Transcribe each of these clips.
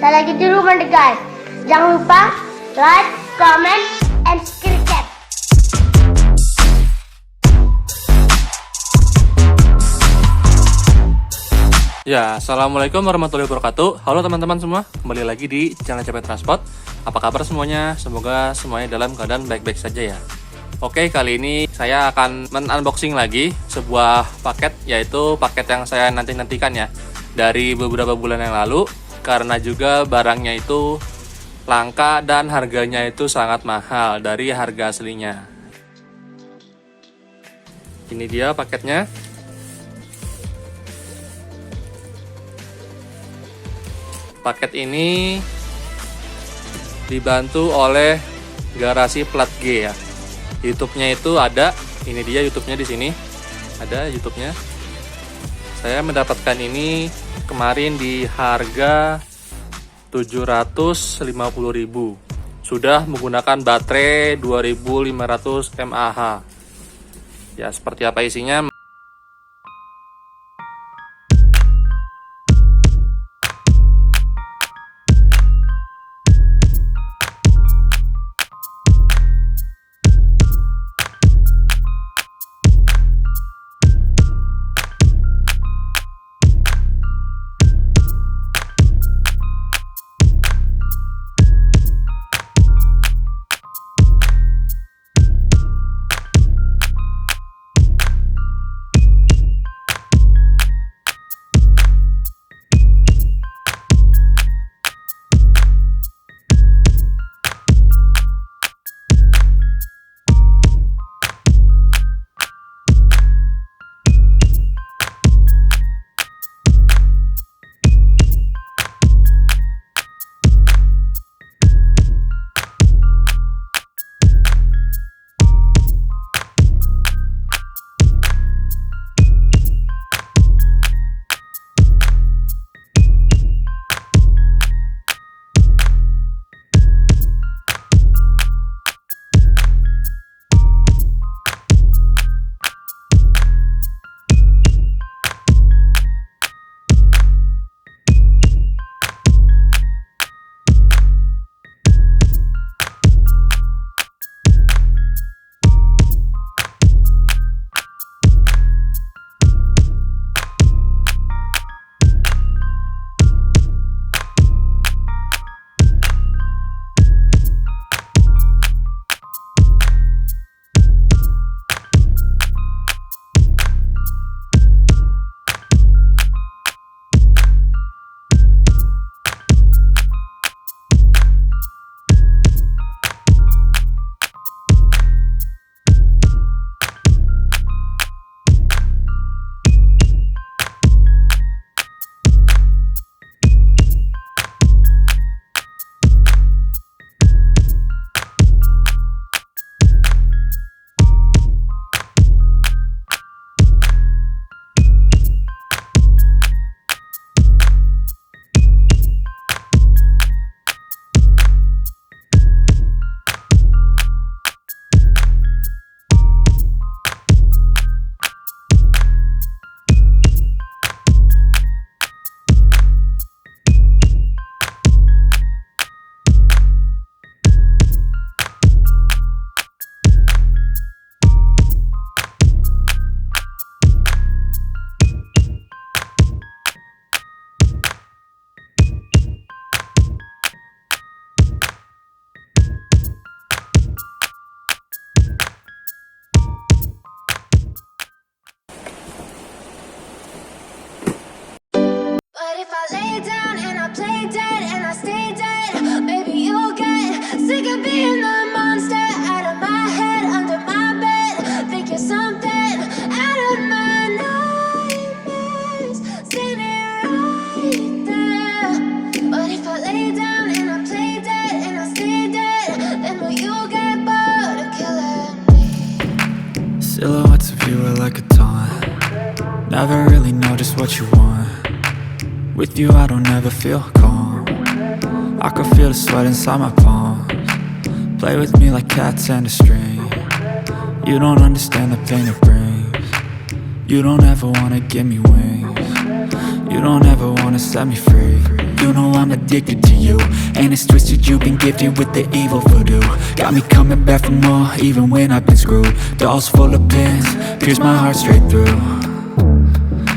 Saya lagi di rumah nih guys. Jangan lupa like, comment, and subscribe. Ya, assalamualaikum warahmatullahi wabarakatuh. Halo teman-teman semua, kembali lagi di channel Cepet Transport. Apa kabar semuanya? Semoga semuanya dalam keadaan baik-baik saja ya. Oke, kali ini saya akan men-unboxing lagi sebuah paket, yaitu paket yang saya nantikan ya dari beberapa bulan yang lalu, karena juga barangnya itu langka dan harganya itu sangat mahal dari harga aslinya. Ini dia paketnya. Paket ini dibantu oleh Garasi Plat G ya. YouTube-nya itu ada, ini dia YouTube-nya di sini. Ada YouTube-nya. Saya mendapatkan ini kemarin di harga 750.000. Sudah menggunakan baterai 2500 mAh. Ya, seperti apa isinya? Silhouettes of you are like a taunt. Never really know just what you want. With you I don't ever feel calm. I can feel the sweat inside my palms. Play with me like cats and a string. You don't understand the pain it brings. You don't ever wanna give me wings. You don't ever wanna set me free. You know I'm addicted to you, and it's twisted, you've been gifted with the evil voodoo. Got me coming back for more, even when I've been screwed. Dolls full of pins, pierce my heart straight through.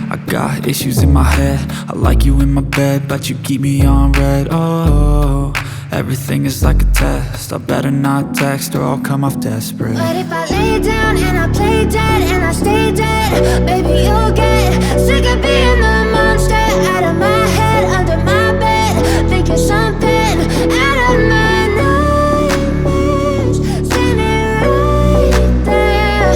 I got issues in my head, I like you in my bed, but you keep me on red. Oh, everything is like a test, I better not text or I'll come off desperate. But if I lay down and I play dead and I stay dead, baby, you'll get sick of being the monster out of my head, under my bed, thinking something out of my nightmares, standing right there.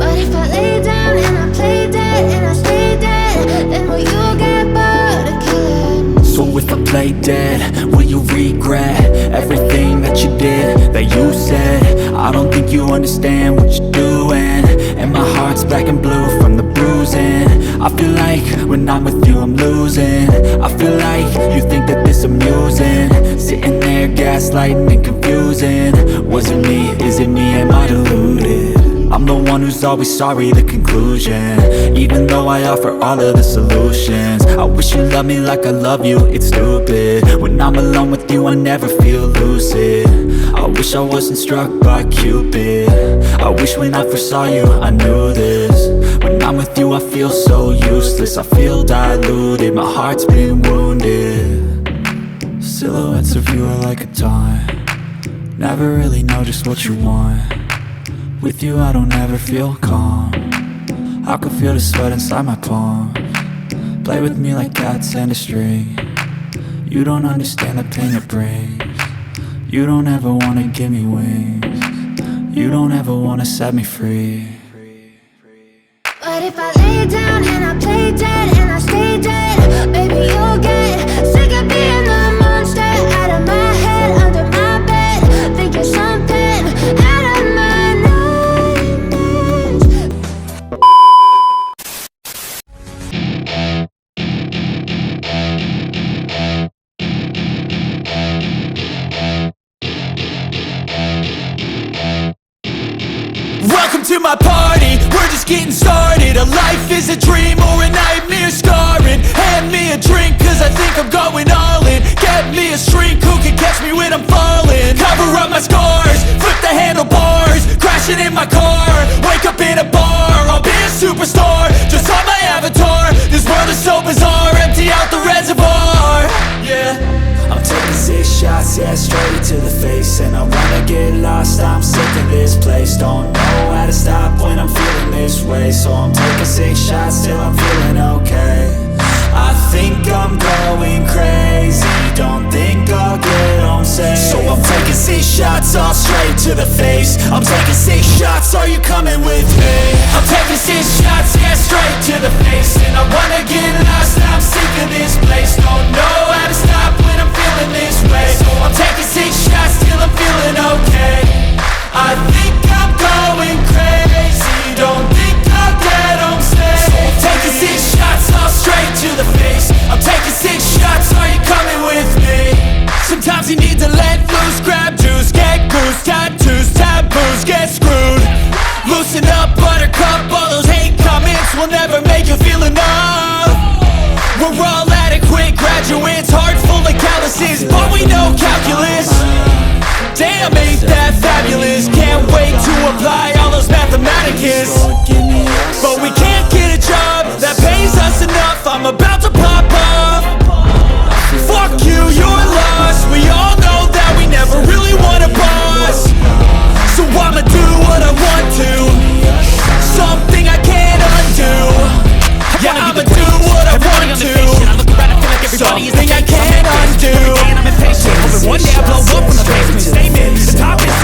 But if I lay down and I play dead and I stay dead, then will you get bored of killing? So if I play dead, will you regret everything that you did, that you said? I don't think you understand what you're doing, and my heart's black and blue from the bruising. I feel like when I'm with you I'm losing. I feel like you think that this amusing, sitting there gaslighting and confusing. Was it me? Is it me? Am I deluded? I'm the one who's always sorry, the conclusion, even though I offer all of the solutions. I wish you loved me like I love you, it's stupid. When I'm alone with you I never feel lucid. I wish I wasn't struck by Cupid. I wish when I first saw you I knew this. When I'm with you I feel so useless, I feel diluted, my heart's been wounded. Silhouettes of you are like a taunt, never really know just what you want. With you I don't ever feel calm, I can feel the sweat inside my palms. Play with me like cats and a string, you don't understand the pain it brings. You don't ever wanna give me wings, you don't ever wanna set me free. But if I lay down and I play dead and I stay dead, baby, you'll get sick of being the monster out of my head, under my bed, thinking something out of my Welcome to my party, we're just getting started. A life is a dream or a nightmare scarring. Hand me a drink cause I think I'm going all in. Get me a shrink who can catch me when I'm falling. Cover up my scars, flip the handlebars, crashing in my car, wake up in a bar. I'll be a superstar, just on my avatar. This world is so bizarre, empty out the reservoir. Yeah, I'm taking 6 shots, yeah, straight to the face. And I wanna get lost, I'm sick of this place. Don't know how to stop when I'm feeling this way. So I'm taking 6 shots till I'm feeling okay. I think I'm going crazy, don't think I'll get home safe. So I'm taking 6 shots, all straight to the face. I'm taking 6 shots, are you coming with me? I'm taking 6 shots, yeah, straight to the face. And I wanna get lost, I'm sick of this place. Don't know how to stop when I'm feeling this way. So I'm taking 6 shots till I'm feeling okay. I think I'm going crazy, don't think I'll get home safe. So I'm taking 6 shots, all straight to the face. I'm taking 6 shots, are you coming with me? Sometimes you need to let loose, grab juice, get goose, tattoos, taboos, get screwed. Loosen up, buttercup, all those hate comments will never make you feel enough. We're all adequate graduates, heart full of calluses, but we know calculus. Damn, ain't that fabulous? Can't wait to apply all those mathematicus. But we can't get a job that pays us enough, I'm about to pop off. Fuck you, you're lost. We all know that we never really want a boss. So I'ma do what I want to, something I can't undo. Yeah, I'ma do what I want to, something I can't undo. I'm impatient, hoping one day I blow up from the basement statement. The top is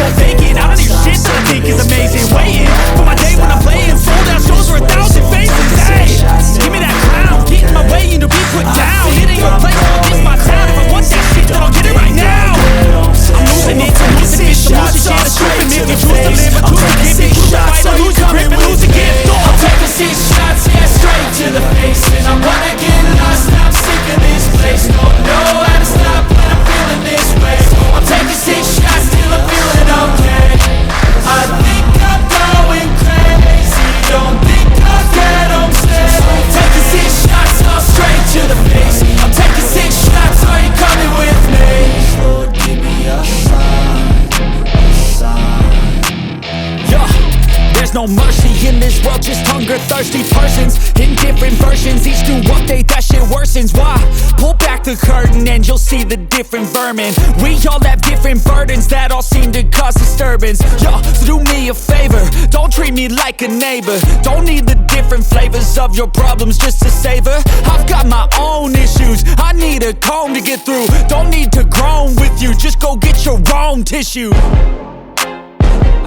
no mercy in this world, just hunger-thirsty persons in different versions, each new update, that shit worsens. Why? Pull back the curtain and you'll see the different vermin. We all have different burdens that all seem to cause disturbance. Yo, so do me a favor, don't treat me like a neighbor. Don't need the different flavors of your problems just to savor. I've got my own issues, I need a comb to get through. Don't need to groan with you, just go get your own tissue.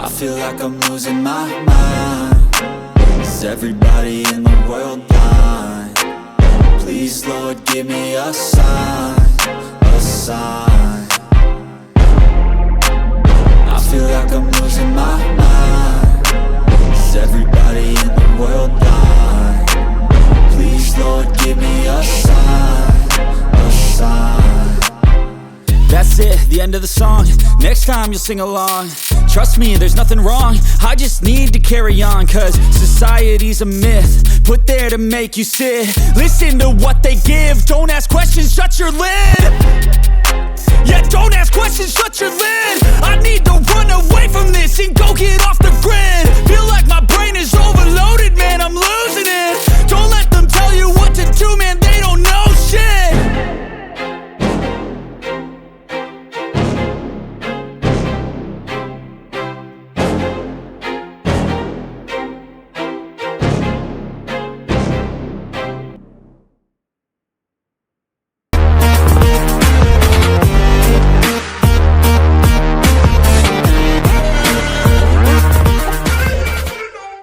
I feel like I'm losing my mind. Is everybody in the world blind? Please, Lord, give me a sign, a sign. I feel like I'm losing my mind. Is everybody in the world blind? Please, Lord, give me a sign, a sign. That's it, the end of the song. Next time you'll sing along. Trust me, there's nothing wrong, I just need to carry on. Cause society's a myth, put there to make you sit. Listen to what they give, don't ask questions, shut your lid. Yeah, don't ask questions, shut your lid. I need to run away from this and go get off